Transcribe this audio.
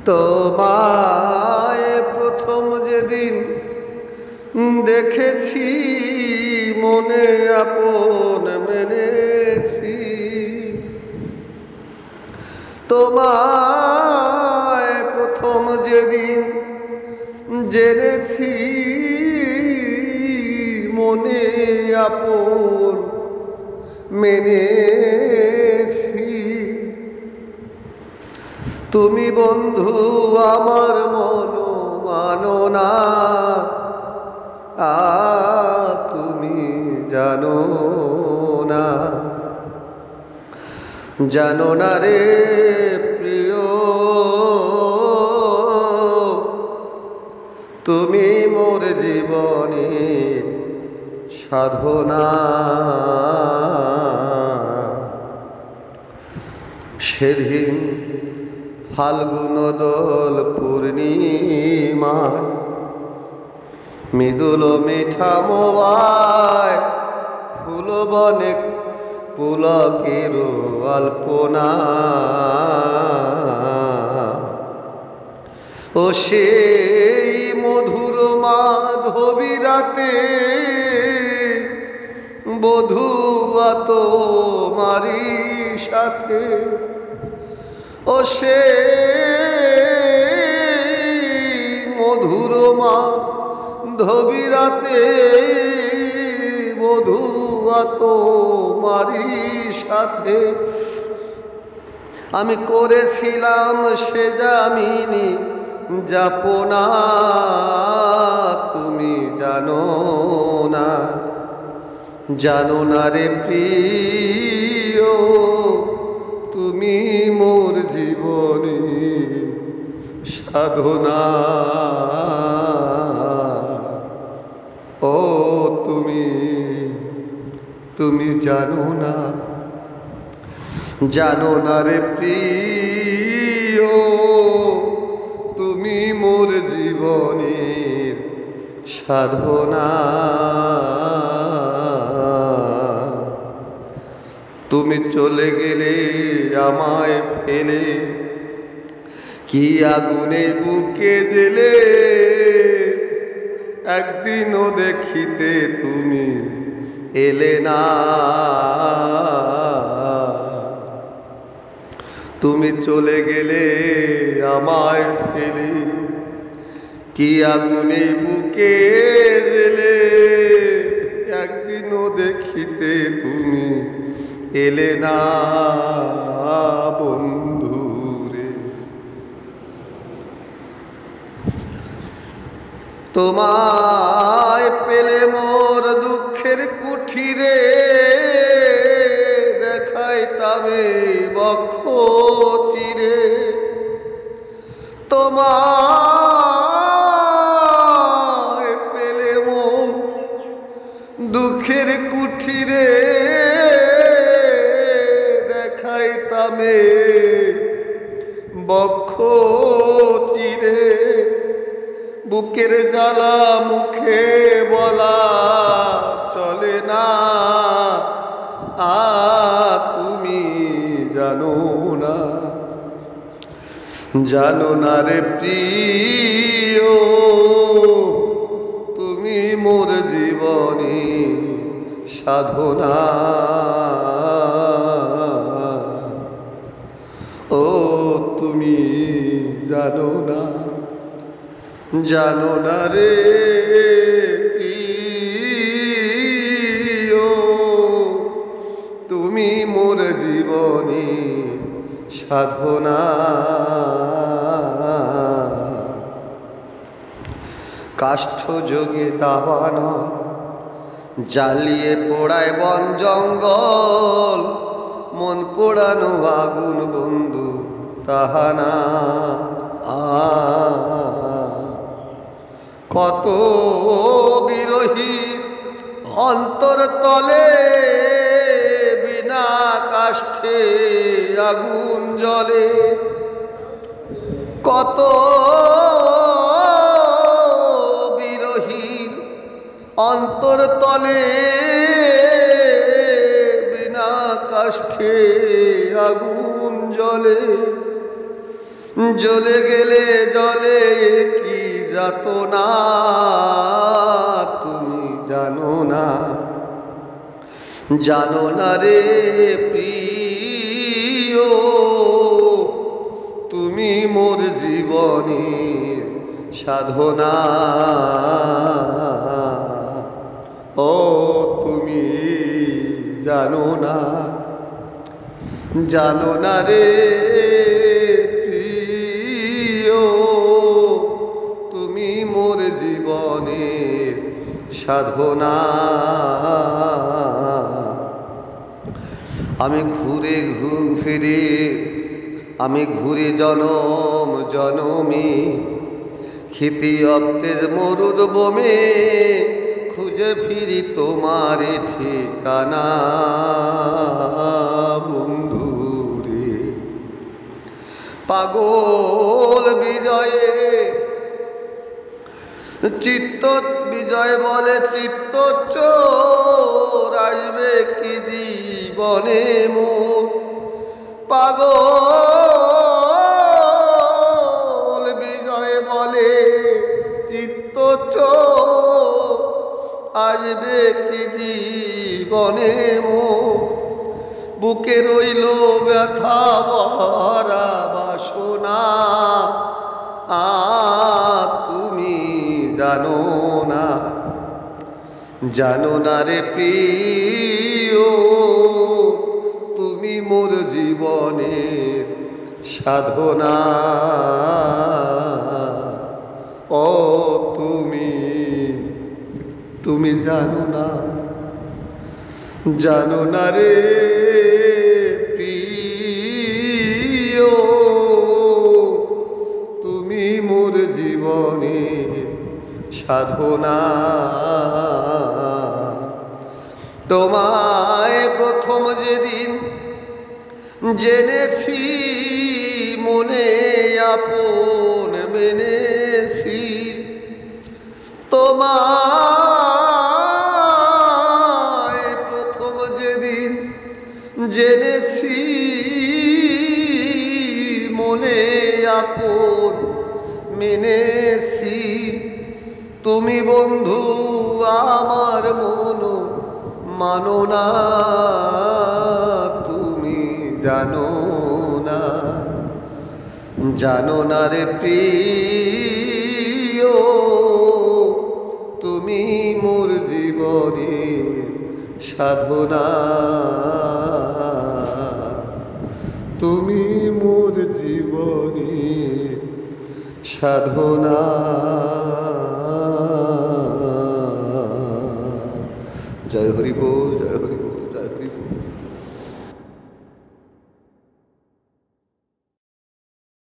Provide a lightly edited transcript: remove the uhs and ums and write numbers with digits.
তোমায় প্রথম যেদিন দেখেছি মনে আপন মেনেছি, তোমায় প্রথম যেদিন জেনেছি মনে আপন মেনেছি। তুমি বন্ধু আমার মন মানো না, তুমি জানো না, জানো না রে প্রিয়, তুমি মোর জীবনের সাধনা। সেদিন ফাল্গুন দোল পূর্ণিমায় মৃদুল মিঠা মোবায় ফুল বনে পুলকের আলপনা। ও সেই মধুর মাধবী রাতে বধূয়া তোমারি সাথে, ও সেই মধুর মাধবী রাতে বধূয়া তোমারি সাথে আমি করেছিলাম সে যামিনী যাপনা। তুমি জানো না, জানো না রে প্রিয়, তুমি মোর জীবনে সাধনা। ও তুমি জানো না, জানো না রে প্রিয়, তুমি মোর জীবনের সাধনা। তুমি চলে গেলে আমায় ফেলে, কি আগুনে বুকে জেলে, একদিনও দেখিতে তুমি এলে না। তুমি চলে গেলে আমায় ফেলে, কি আগুনে বুকে জেলে, একদিনও দেখিতে তুমি এলে না বন্ধু রে। তোমায় পেলে মোর দুঃখের কুঠিরে দেখাইতামে বক্ষ চিরে। তোমায় পেলে মোর দুঃখের কুঠিরে দেখাইতামে বক্ষ চিরে। বুকের জ্বালা মুখে বলা চলে না, তুমি জানো না, জানো না রে প্রিয়, তুমি মোর জীবনে সাধনা। ও তুমি জানো না, জানো না রে প্রিয়, তুমি মোর জীবনে সাধনা। কাষ্ঠ যোগে দাবানো জ্বালিয়ে পোড়ায় বন জঙ্গল, মন পোড়ানো আগুন বন্ধু তাহানা। কত বিরহী অন্তর তলে বিনা কাষ্ঠে আগুন জ্বলে। কত বিরহীর অন্তর তলে বিনা কাষ্ঠে আগুন জ্বলে। জ্বলে গেলে জলে কি যাতনা তুমি জানো না, জানো না রে প্রিয়, তুমি মোর জীবনের সাধনা। ও তুমি জানো না, জানো না রে প্রিয়, তুমি মোর জীবনের সাধনা। আমি ঘুরে জনম জনমে ক্ষিতি অপ্তের মরুদ বমে খুঁজে ফিরি তোমার ঠিকানা বন্ধুরে। পাগল বিজয়ে চিত্ত বিজয় বলে চিত্ত চোর আসবে কি জীবনে মোর। পাগল বিজয় বলে চিত্ত চোর আসবে কি জীবনে মোর। বুকে রইল ব্যথা ভরা বাসনা, তুমি জানো না, জানো না রে প্রিয়, তুমি মোর জীবনের সাধনা। ও তুমি জানো না, জানো না রে প্রিয়, তুমি মোর জীবনের সাধনা। তোমায় প্রথম যেদিন জেনেছি মনে আপন মেনেছি, তোমায় প্রথম যেদিন জেনেছি মনে আপন মেনেছি, তুমি বন্ধু আমার মন মানো না, তুমি জানো না, জানো না রে প্রিয়, তুমি মোর জীবনের সাধনা। তুমি মোর জীবনের সাধনা। জয় হরি বল, জয় হরি বল।